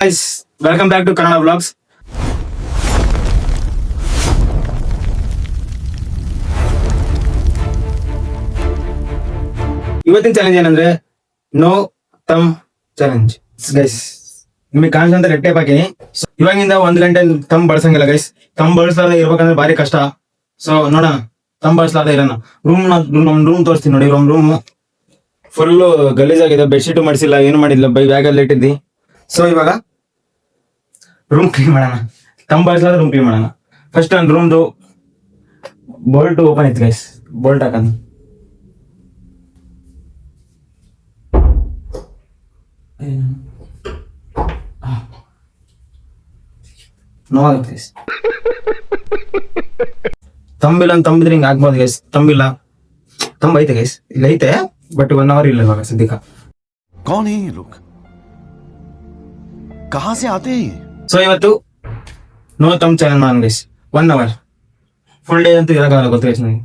Guys, welcome back to Kannada vlogs. ಇವತ್ತಿನ challenge ಏನಂದ್ರೆ no thumb challenge. Guys, ನಿಮಗೆ ಕಾಣಿಸಂತ ರೆಡ್ ಟೇಪ್ ಹಾಕಿನಿ. ಇವಾಗಿಂದ 1 ಗಂಟೆ ತಮ್ ಬಳಸಂಗಿಲ್ಲ ಗೈಸ್. ತಮ್ ಬಳಸಲಾರ್ದೆ ಇರ್ಬೇಕಂದ್ರೆ ಭಾರಿ ಕಷ್ಟ. ಸೊ ನೋಡೋಣ, ತಮ್ ಬಳಸಲಾರ್ದೆ ಇರೋಣ. ರೂಮ್ ತೋರಿಸ್ತೀನಿ ನೋಡಿ. Room full ಗಲೀಜಾಗಿದೆ. ಬೆಡ್ಶೀಟ್ ಮಾಡಿಸಿಲ್ಲ, ಏನು ಮಾಡಿಲ್ಲ, ಬ್ಯಾಗಲ್ಲಿ ಇಟ್ಟಿದ್ದಿ. ಸೊ ಇವಾಗ ರೂಮ್ ಕ್ಲೀನ್ ಮಾಡೋಣ. ತಮ್ಮ ಬಳಸಲಾದ್ರೆ ರೂಮ್ ಕ್ಲೀನ್ ಮಾಡೋಣ. ಫಸ್ಟ್ ನನ್ನ ರೂಮ್ದು ಬೋಲ್ಟ್ ಓಪನ್ ಇತ್ತು ಗೈಸ್. ಬೋಲ್ಟ್ ಹಾಕೋದು ನೋವಾಗುತ್ತೆ ಗೈಸ್. ತಂಬಿಲ್ಲ ಅಂತ ತಂಬಿದ್ರೆ ಹಿಂಗೆ ಆಗ್ಬೋದು ಗೈಸ್. ತಂಬಿಲ್ಲ, ಐತೆ ಗೈಸ್, ಇಲ್ಲ ಐತೆ, ಬಟ್ 1 hour ಇಲ್ಲ ಇವಾಗ ಸದ್ಯಕ್ಕೆ. कौन है ये लोग? कहां से आते हैं? ಸೊ ಇವತ್ತು ನೋ ತಮ್ ಚಾಲೆಂಜ್ ಮಾಡೋಣ ಗೈಸ್. 1 hour ಫುಲ್ ಡೇ ಅಂತೂ ಇರೋಕ್ಕಾಗಲ್ಲ, ಗೊತ್ತು ಗೈಸ್ ನನಗೆ.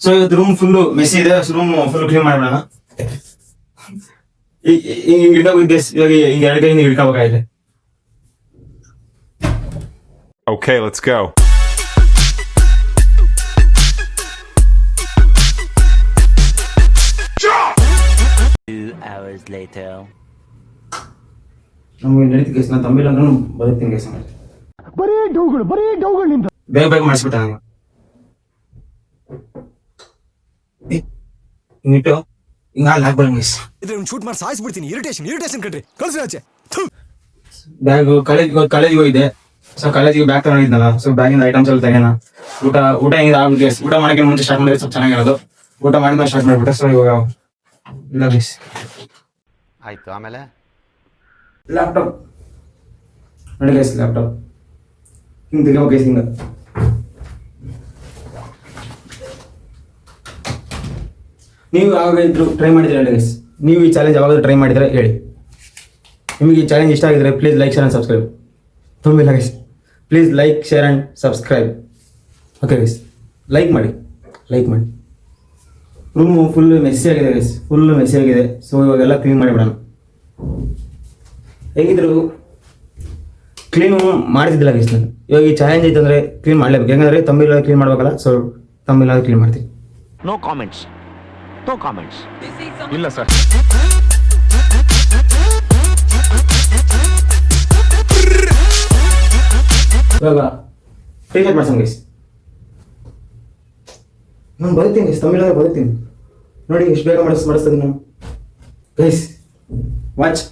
ಸೊ ಇವತ್ತು ರೂಮ್ ಫುಲ್ಲು ಮೆಸ್ಸಿ ಇದೆ. ರೂಮ್ ಫುಲ್ ಕ್ಲೀನ್ ಮಾಡೋಣ. ಹಿಂಗೆ ಹಿಡ್ಕೋಬೇಕು ಗೈಸ್. ಇವಾಗ ಹಿಂಗೆ 2 ಕೈಯಿಂದ ಹಿಡ್ಕೋಬೇಕಾಗಿದೆ. Okay, let's go. Hours later. ನಮ್ಗೆ ನಡೀತಿ ಗೈಸ್. ನಾನು ತಂಬಿಲ್ಲ ಅಂದ್ರೆ ಬದುಕ್ತೀನಿ ಗೈಸ್. ಬರೀ ಡೌಗಳು ನಿಂದ ಬೇಗ ಮಾಡಿಸ್ಬಿಟ್ಟ ನನಗೆ. ಹಿಂಗಿಟ್ಟು ಹಿಂಗ ಅಲ್ಲಿ ಹಾಕ್ಬೇಡ ಗೈಸ್. ಇದ್ರೆ ಒಂದು ಶೂಟ್ ಮಾಡಿ ಸಾಯಿಸ್ಬಿಡ್ತೀನಿ. ಇರಿಟೇಷನ್ ಕಣ್ರಿ, ಕಳ್ಸಿ ಆಚೆ. ಬ್ಯಾಗ್ ಕಾಲೇಜಿಗೆ ಹೋಗಿದ್ದೆ. ಸೊ ಕಾಲೇಜಿಗೆ ಬ್ಯಾಗ್ ತಗೊಂಡಿದ್ದಲ್ಲ. ಸೊ ಬ್ಯಾಗಿಂದ ಐಟಮ್ಸ್ ಎಲ್ಲ ತೆಗೋಣ. ಊಟ ಹೆಂಗಿದೆ ಆಗ್ಬಿಟ್ಟು ಗೈಸ್. ಊಟ ಮಾಡೋಕೆ ಮುಂಚೆ ಸ್ಟಾರ್ಟ್ ಮಾಡಿದ್ರೆ ಸ್ವಲ್ಪ ಚೆನ್ನಾಗಿರೋದು. ಊಟ ಮಾಡಿದ್ಮೇಲೆ ಸ್ಟಾರ್ಟ್ ಮಾಡಿಬಿಟ್ಟೆ. ಸೊ ಇವಾಗ ಇಲ್ಲ ಗೈಸ್. ಆಯ್ತು, ಆಮೇಲೆ ಲ್ಯಾಪ್ಟಾಪ್ ನೋಡಿ ಗೈಸ್. ಲ್ಯಾಪ್ಟಾಪ್ ಹಿಂಗೆ ತೆಗಿಬೇಕು ಗೈಸ್. ಹಿಂಗೆ ನೀವು ಯಾವಾಗಾದ್ರೂ ಟ್ರೈ ಮಾಡಿದ್ರೆ ಹೇಳಿ ಗೈಸ್. ನೀವು ಈ ಚಾಲೆಂಜ್ ಯಾವಾಗಾದ್ರೂ ಟ್ರೈ ಮಾಡಿದ್ರೆ ಹೇಳಿ. ನಿಮಗೆ ಈ ಚಾಲೆಂಜ್ ಇಷ್ಟ ಆಗಿದ್ರೆ please like, share and subscribe. ತುಂಬಿಲ್ಲ guys, please like, share and subscribe. Okay guys, like ಮಾಡಿ. ರೂಮು ಫುಲ್ ಮೆಸ್ಸಿ ಆಗಿದೆ ಗೈಸ್, ಫುಲ್ ಮೆಸ್ಸಿ ಆಗಿದೆ. ಸೊ ಇವಾಗೆಲ್ಲ ಕ್ಲೀನ್ ಮಾಡಿಬಿಡೋಣ. ಹೇಗಿದ್ರು ಕ್ಲೀನು ಮಾಡ್ತಿದ್ದಿಲ್ಲ ಗೈಸ್ ನಾನು. ಇವಾಗ ಈ ಚಾಲೆಂಜ್ ಐತಂದರೆ ಕ್ಲೀನ್ ಮಾಡಲೇಬೇಕು. ಹೆಂಗಂದ್ರೆ ತಮ್ಮಿಲ್ಲ ಕ್ಲೀನ್ ಮಾಡ್ಬೇಕಲ್ಲ. ಸೊ ತಮ್ಮಿಲ್ಲ ಕ್ಲೀನ್ ಮಾಡ್ತೀನಿ. No comments. ಇಲ್ಲ ಸರ್. ಇವಾಗ ಟೀಚರ್ ಮಾಡ್ಸೋಣ ಗೈಸ್. ನಾನು ಬದುಕ್ತೀನಿ ಗೈಸ್. ತಮಿಳ್ ಬದುಕ್ತೀನಿ ನೋಡಿ. ಎಷ್ಟು ಬೇಗ ಮಾಡಿಸ್ತೀನಿ ನಾನು ಗೈಸ್. ವಾಚ್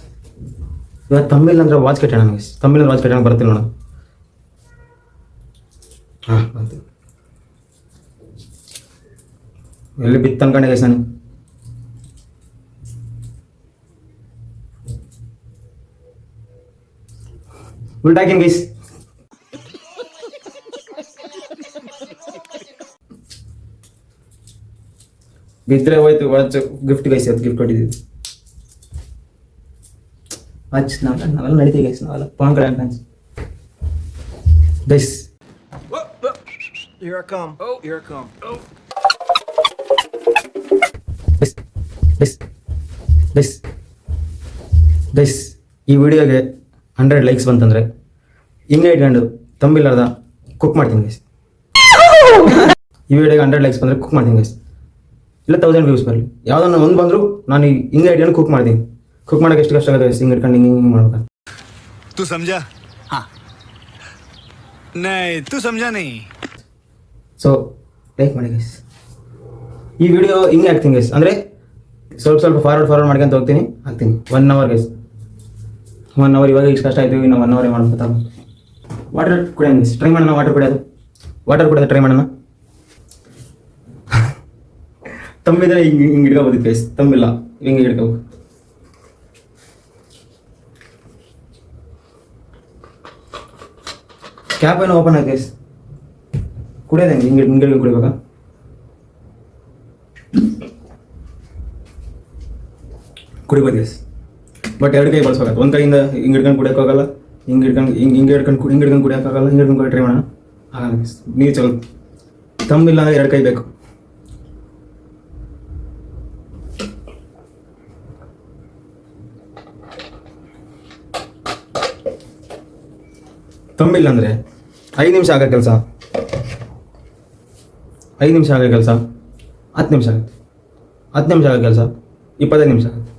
ಇವಾಗ ತಮಿಳ್ ಅಂದ್ರೆ ವಾಚ್ ಕಟ್ಟೋಣ ಗೈಸ್. ತಮಿಳ್ ಅಂದ್ರೆ ವಾಚ್ ಕಟ್ಟೋಣ ಬರ್ತೀನಿ ನೋಡೋಣ. ಹಾಂ ಬರ್ತೀನಿ. ಎಲ್ಲಿ ಬಿತ್ತು ಅನ್ಕೊಂಡೆ ಗೈಸ್ ನಾನು. ಉಲ್ಟಾಕಿನ್ ಗೈಸ್. ಬಿದ್ದರೆ ಹೋಯ್ತು ವಾಚ್. ಗಿಫ್ಟ್ ಗೈಸ್, ಅದು ಗಿಫ್ಟ್ ಕೊಟ್ಟಿದ್ದೀವಿ. ವಾಚ್ ನಾವೆಲ್ಲ ನಡೀತೀವಿ ಗೈಸ್. ನಾವೆಲ್ಲ ಪಾನ್ ಕಡೆ ಅನ್ಕೊಂಡ್ guys. Here I come. Guys, ಈ ವಿಡಿಯೋಗೆ 100 ಲೈಕ್ಸ್ ಬಂತಂದ್ರೆ ಹಿಂಗೆ ಇಟ್ಕೊಂಡು ತಂಬಿಲ್ಲಾರ್ದ ಕುಕ್ ಮಾಡ್ತೀನಿ ಗೈಸ್. ಈ ವಿಡಿಯೋಗೆ 100 ಲೈಕ್ಸ್ ಬಂದರೆ ಕುಕ್ ಮಾಡ್ತೀನಿ ಗೈಸ್. ಇಲ್ಲ 1000 ವ್ಯೂಸ್ ಬರಲಿ, ಯಾವುದನ್ನ ಒಂದು ಬಂದರೂ ನಾನು ಹಿಂಗೆ ಇಟ್ಕೊಂಡು ಕುಕ್ ಮಾಡ್ತೀನಿ. ಕುಕ್ ಮಾಡೋಕೆ ಎಷ್ಟು ಕಷ್ಟ ಆಗುತ್ತೆ ಗೈಸ್. ಹಿಂಗೆ ಇಟ್ಕೊಂಡು ಹಿಂಗೆ ಮಾಡ್ಬೇಕು. तू समझा? हाँ. नहीं, तू समझा नहीं. ಸೊ ಲೈಕ್ ಮಾಡಿ ಗೈಸ್. ಈ ವಿಡಿಯೋ ಹಿಂಗೆ ಹಾಕ್ತೀನಿ ಗೈಸ್. ಅಂದರೆ ಸ್ವಲ್ಪ ಫಾರ್ವರ್ಡ್ ಮಾಡ್ಕೊಂತ ಹಾಕ್ತೀನಿ 1 hour ಗೈಸ್. 1 hour ಇವಾಗ ಇಷ್ಟು ಕಷ್ಟ ಆಯಿತು. ಇನ್ನು 1 hour ಮಾಡ್ಕೊತಾ. ವಾಟರ್ ಕುಡಿಯೋಣ ಗೈಸ್. ಟ್ರೈ ಮಾಡೋಣ. ವಾಟರ್ ಕುಡಿಯೋದು ಟ್ರೈ ಮಾಡೋಣ. ತಮ್ಮಿದ್ರೆ ಹಿಂಗೆ ಹಿಡ್ಕೋಬೋದು ಗೈಸ್. ತಮ್ಮಿಲ್ಲ ಹಿಂಗೆ ಹಿಡ್ಕೋಬೇಕು. ಕ್ಯಾಪ್ ಏನೋ ಓಪನ್ ಆಯ್ತು ಗೈಸ್. ಕುಡಿಯೋದೇ ಹಿಂಗೆ ಕುಡಿಬೇಕಾ? ಕುಡಿಬೋದು ಗೈಸ್, ಬಟ್ 2 ಕೈ ಬಳಸ್ಬೇಕಾಗುತ್ತೆ. ಒಂದು ಕೈಯಿಂದ ಹಿಂಗೆ ಹಿಡ್ಕೊಂಡು ಕುಡಿಯೋಕ್ಕಾಗಲ್ಲ. ಹಿಂಗೆ ಹಿಡ್ಕೊಂಡು ಕುಡಿಯೋಕ್ಕಾಗಲ್ಲ. ಹಿಂಗೆ ಹಿಡ್ಕೊಂಡು ಟ್ರೈ ಮಾಡೋಣ. ಆಗಲ್ಲ ಗೈಸ್. ನೀರು ಚಲೋ. ತಮ್ಮಿಲ್ಲ ಅಂದರೆ 2 ಕೈ ಬೇಕು. ತಂಬಿಲ್ಲ ಅಂದರೆ 5 ನಿಮಿಷ ಆಗೋ ಕೆಲಸ 5 ನಿಮಿಷ ಆಗೋ ಕೆಲಸ 10 ನಿಮಿಷ ಆಗುತ್ತೆ, 10 ನಿಮಿಷ ಆಗೋ ಕೆಲಸ 25 ನಿಮಿಷ ಆಗುತ್ತೆ.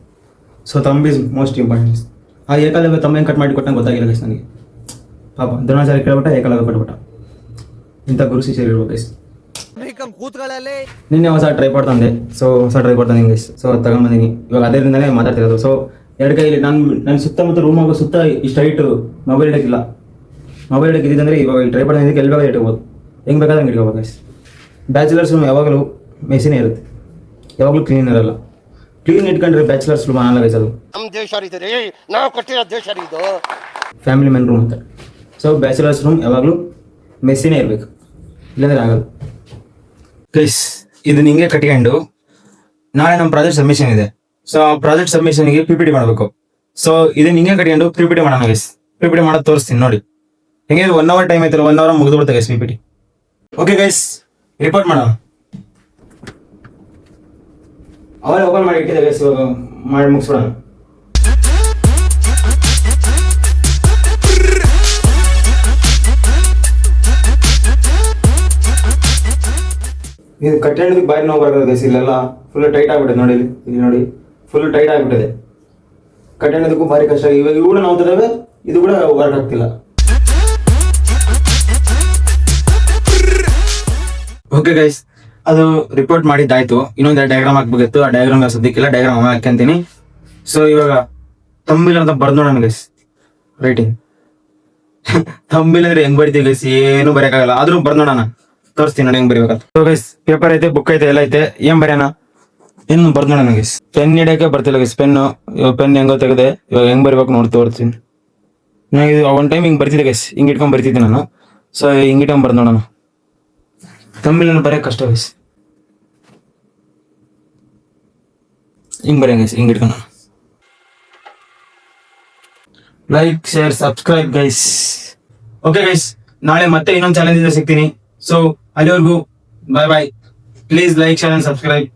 So thumb is most important. ಆ ಏಕಲವ್ಯ ತಮ್ಮ ಹೆಂಗೆ ಕಟ್ ಮಾಡಿ ಕೊಟ್ಟಂಗೆ ಗೊತ್ತಾಗಿಲ್ಲ ಗೈಸ್ ನನಗೆ. ಪಾಪ ದ್ರೋಣಾಚಾರ್ಯ ಕೇಳ್ಬಿಟ್ಟ, ಏಕಲವ್ಯ ಕೊಟ್ಬಿಟ್ಟ. ಇಂಥ ಗುರು ಶಿಷ್ಯರು ಇರ್ಬೇಕು ಗೈಸ್. ನಿನ್ನೆ ಹೊಸ ಟ್ರೈಪಾಡ್ ತಂದೆ. ಸೊ ಹೊಸ ಟ್ರೈಪಾಡ್ ತಂದೆ ಗೈಸ್. ಸೊ ಅದು ತಗೊಂಡ್ಬಂದಿನಿ. ಇವಾಗ ಅದರಿಂದನೇ ಮಾತಾಡ್ತಿರೋದು. ಸೊ 2 ಕೈಲಿ ನನ್ನ ಸುತ್ತಮುತ್ತ ರೂಮ್ ಆಗೋ ಸುತ್ತ ಇಷ್ಟು ಹೈಟು ಮೊಬೈಲ್ ಇಡೋಕ್ಕಿಲ್ಲ. ಮೊಬೈಲ್ ಇಡೋಕೆ ಇದ್ದಿದ್ದಂದರೆ ಇವಾಗ ಈ ಟ್ರೈಪಾಡ್ ಇದಕ್ಕೆ ಎಲ್ಲಿ ಬೇಕಾದ್ರೆ ಇಟ್ಕೋಬೋದು, ಹೆಂಗೆ ಬೇಕಾದ್ರೆ ಹಂಗೆ ಇಟ್ಕೋಬೋದು ಗೈಸ್. ಬ್ಯಾಚುಲರ್ಸ್ ರೂಮ್ ಯಾವಾಗಲೂ ಮೆಸಿನೇ ಇರುತ್ತೆ, ಯಾವಾಗಲೂ ಕ್ಲೀನ್ ಇರಲ್ಲ. ಕ್ಲೀನ್ ಇಟ್ಕೊಂಡ್ರೆ ಬ್ಯಾಚುಲರ್ಸ್ ರೂಮ್ ಅನ್ನಲ್ಲ ಗೈಸ್. ಅದು ನಮ್ಮ ದೇಶ ರೀ, ನಾವು ಕೊಟ್ಟಿರೋ ದೇಶ ಇದು. ಫ್ಯಾಮಿಲಿ ಮೆನ್ ರೂಮ್ ಅಂತ. ಸೊ ಬ್ಯಾಚುಲರ್ಸ್ ರೂಮ್ ಯಾವಾಗಲೂ ಮೆಸ್ಸಿನೇ ಇರಬೇಕು, ಇಲ್ಲಾಂದರೆ ಆಗಲ್ಲ ಗೈಸ್. ಇದು ಹಿಂಗೆ ಕಟ್ಕೊಂಡು ನಾಳೆ ನಮ್ಮ ಪ್ರಾಜೆಕ್ಟ್ ಸಬ್ಮಿಷನ್ ಇದೆ. ಸೊ ಆ ಪ್ರಾಜೆಕ್ಟ್ ಸಬ್ಮಿಷನ್ಗೆ PPT ಮಾಡಬೇಕು. ಸೊ ಇದನ್ನ ಹಿಂಗೆ ಕಟ್ಕೊಂಡು PPT ಮಾಡೋಣ ಗೈಸ್. PPT ಮಾಡೋದು ತೋರಿಸ್ತೀನಿ ನೋಡಿ. ಹೆಂಗೆ 1 ಅವರ್ ಟೈಮ್ ಐತಲ್ಲ, 1 ಅವರ್ ಮುಗಿದು ಬಿಡುತ್ತೆ guys PPT. Okay guys, report ಮಾಡೋಣ. ಅವರೇ ಓಪನ್ ಮಾಡಿ ಇಟ್ಟಿದೆ ಗೈಸ್. ಇವಾಗ ಮಾಡಿ ಮುಗಿಸ್ಬಿಡೋಣ. ಇದು ಕಟ್ಟೆಂಡದಕ್ಕೆ ಬಾರಿ ನೋವು ಬರ್ತದೆ ಗೈಸ್. ಇಲ್ಲೆಲ್ಲ ಫುಲ್ ಟೈಟ್ ಆಗ್ಬಿಟ್ಟಿದೆ ನೋಡಿ, ಇಲ್ಲಿ ನೋಡಿ ಫುಲ್ ಟೈಟ್ ಆಗ್ಬಿಟ್ಟಿದೆ. ಕಟ್ಟೆಂಡದಕ್ಕೂ ಭಾರಿ ಕಷ್ಟ. ಇವಾಗ ಇವು ಕೂಡ ನೋವ್ತಿದ್ದಾವೆ, ಇದು ಕೂಡ ವರ್ಕ್ ಆಗ್ತಿಲ್ಲ. ಓಕೆ ಗೈಸ್, ಅದು ರಿಪೋರ್ಟ್ ಮಾಡಿದ್ದಾಯ್ತು. ಇನ್ನೊಂದು ಡಯಾಗ್ರಾಮ್ ಹಾಕ್ಬೇಕಿತ್ತು. ಆ ಡಯಾಗ್ರಾಮ್ ಸದ್ಯಕ್ಕಿಲ್ಲ, ಡಯಾಗ್ರಾಮ್ ಆಮೇಲೆ ಹಾಕ್ಯಂತೀನಿ. ಸೊ ಇವಾಗ ತಂಬಿಲ್ ಅಂತ ಬರ್ದು ನೋಡೋಣ ಗೈಸ್. ರೈಟಿಂಗ್ ತಂಬಿಲ್ ಅಂದ್ರೆ ಹೆಂಗ್ ಬರಿತೀವಿ ಗೈಸ್, ಏನು ಬರೆಯಕ್ಕಾಗಲ್ಲ. ಆದ್ರೂ ಬರ್ದು ನೋಡೋಣ, ತೋರಿಸ್ತೀನಿ ನೋಡಿ ಹೆಂಗ್ ಬರಿಬೇಕಂತ. ಸೊ ಗೈಸ್, ಪೇಪರ್ ಐತೆ, ಬುಕ್ ಐತೆ, ಎಲ್ಲ ಐತೆ. ಏನ್ ಬರೆಯೋಣ, ಏನು ಬರ್ದು ನೋಡೋಣ ಗೈಸ್. ಪೆನ್ ಹಿಡಿಯೋಕೆ ಬರ್ತಿಲ್ಲ ಗೈಸ್. ಪೆನ್ ಹೆಂಗೋ ತೆಗೆದೆ. ಇವಾಗ ಹೆಂಗ್ ಬರಿಬೇಕು ನೋಡಿ ತೋರಿಸ್ತೀನಿ. ನಾನು ಇದು ಒನ್ ಟೈಮ್ ಹಿಂಗ್ ಬರ್ತಿದ್ದೆ ಗೈಸ್, ಹಿಂಗ್ ಇಟ್ಕೊಂಡ್ ಬರ್ತಿದ್ದೆ ನಾನು. ಸೊ ಹಿಂಗ್ ಇಟ್ಕೊಂಡ್ ಬರ್ದು ನೋಡೋಣ. ತಮಿಳನ್ನು ಬರೆಯಕ್ಕೆ ಕಷ್ಟ ಗೈಸ್. ಹಿಂಗ್ ಬರೆಯ ಗೈಸ್, ಹಿಂಗ್ ಇಟ್ಕೊಂಡು. Like, share, subscribe guys. Okay guys, ನಾಳೆ ಮತ್ತೆ ಇನ್ನೊಂದು ಚಾಲೆಂಜ್ ಇಂದ ಸಿಗ್ತೀನಿ. ಸೊ ಅಲ್ಲಿವರೆಗೂ bye bye. Please like, share and subscribe.